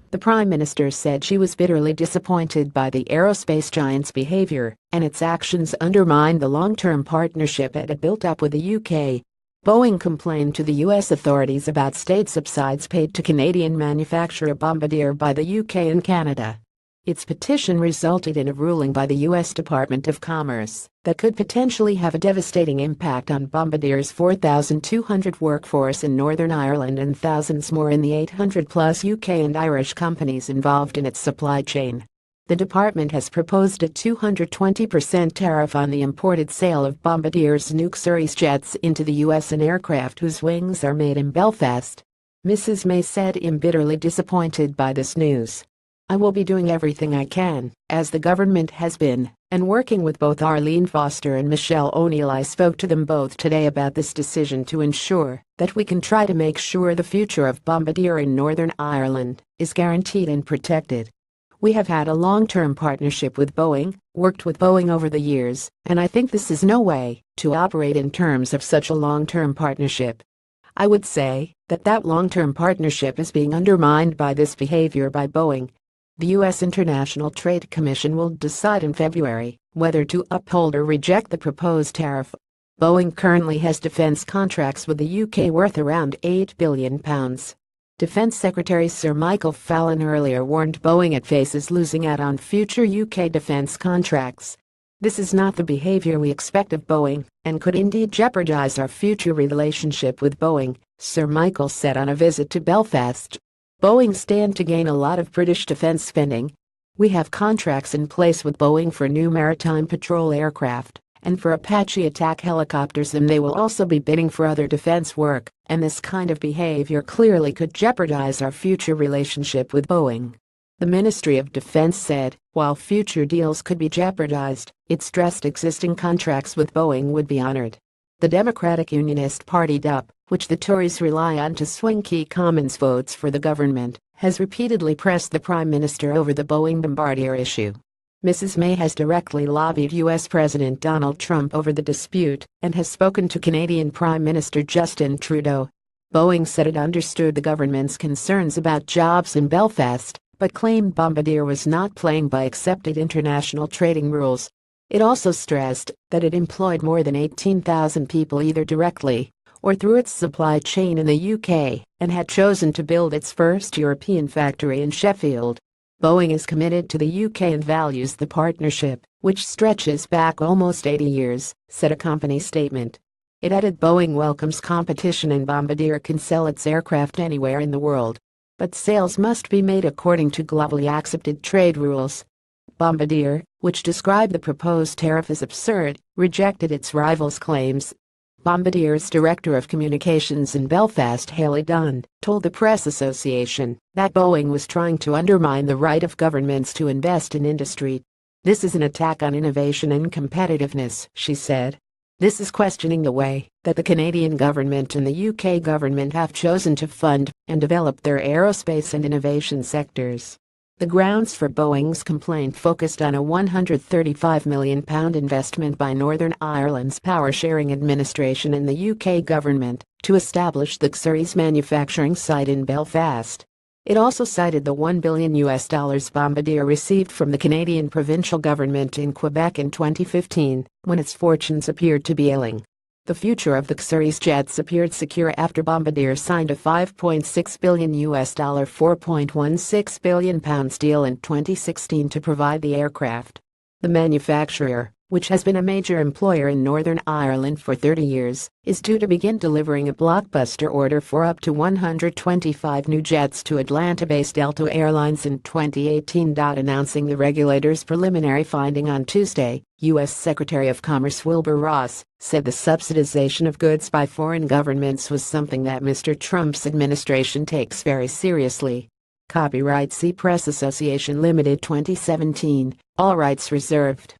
The Prime Minister said she was bitterly disappointed by the aerospace giant's behavior, and its actions undermined the long-term partnership it had built up with the UK. Boeing complained to the US authorities about state subsidies paid to Canadian manufacturer Bombardier by the UK and Canada. Its petition resulted in a ruling by the US Department of Commerce that could potentially have a devastating impact on Bombardier's 4,200 workforce in Northern Ireland and thousands more in the 800-plus UK and Irish companies involved in its supply chain. The department has proposed a 220% tariff on the imported sale of Bombardier's new series jets into the US and aircraft whose wings are made in Belfast. Mrs. May said, "I'm bitterly disappointed by this news. I will be doing everything I can, as the government has been, and working with both Arlene Foster and Michelle O'Neill. I spoke to them both today about this decision to ensure that we can try to make sure the future of Bombardier in Northern Ireland is guaranteed and protected. We have had a long-term partnership with Boeing, worked with Boeing over the years, and I think this is no way to operate in terms of such a long-term partnership. I would say that long-term partnership is being undermined by this behavior by Boeing." The U.S. International Trade Commission will decide in February whether to uphold or reject the proposed tariff. Boeing currently has defense contracts with the UK worth around £8 billion. Defense Secretary Sir Michael Fallon earlier warned Boeing it faces losing out on future UK defense contracts. "This is not the behavior we expect of Boeing, and could indeed jeopardize our future relationship with Boeing," Sir Michael said on a visit to Belfast. "Boeing stand to gain a lot of British defense spending. We have contracts in place with Boeing for new maritime patrol aircraft and for Apache attack helicopters, and they will also be bidding for other defense work, and this kind of behavior clearly could jeopardize our future relationship with Boeing." The Ministry of Defense said, while future deals could be jeopardized, it stressed existing contracts with Boeing would be honored. The Democratic Unionist Party DUP, which the Tories rely on to swing key Commons votes for the government, has repeatedly pressed the Prime Minister over the Boeing Bombardier issue. Mrs. May has directly lobbied US President Donald Trump over the dispute and has spoken to Canadian Prime Minister Justin Trudeau. Boeing said it understood the government's concerns about jobs in Belfast, but claimed Bombardier was not playing by accepted international trading rules. It also stressed that it employed more than 18,000 people either directly or through its supply chain in the UK and had chosen to build its first European factory in Sheffield. Boeing is committed to the UK and values the partnership, which stretches back almost 80 years, said a company statement. It added Boeing welcomes competition and Bombardier can sell its aircraft anywhere in the world. But sales must be made according to globally accepted trade rules. Bombardier, which described the proposed tariff as absurd, rejected its rival's claims. Bombardier's Director of Communications in Belfast, Haley Dunn, told the Press Association that Boeing was trying to undermine the right of governments to invest in industry. "This is an attack on innovation and competitiveness," she said. "This is questioning the way that the Canadian government and the UK government have chosen to fund and develop their aerospace and innovation sectors." The grounds for Boeing's complaint focused on a £135 million investment by Northern Ireland's Power Sharing Administration and the UK government to establish the series manufacturing site in Belfast. It also cited the $1 billion Bombardier received from the Canadian provincial government in Quebec in 2015, when its fortunes appeared to be ailing. The future of the series jets appeared secure after Bombardier signed a $5.6 billion £4.16 billion deal in 2016 to provide the aircraft. The manufacturer, which has been a major employer in Northern Ireland for 30 years, is due to begin delivering a blockbuster order for up to 125 new jets to Atlanta-based Delta Airlines in 2018. Announcing the regulator's preliminary finding on Tuesday, U.S. Secretary of Commerce Wilbur Ross said the subsidization of goods by foreign governments was something that Mr. Trump's administration takes very seriously. Copyright see Press Association Limited 2017, all rights reserved.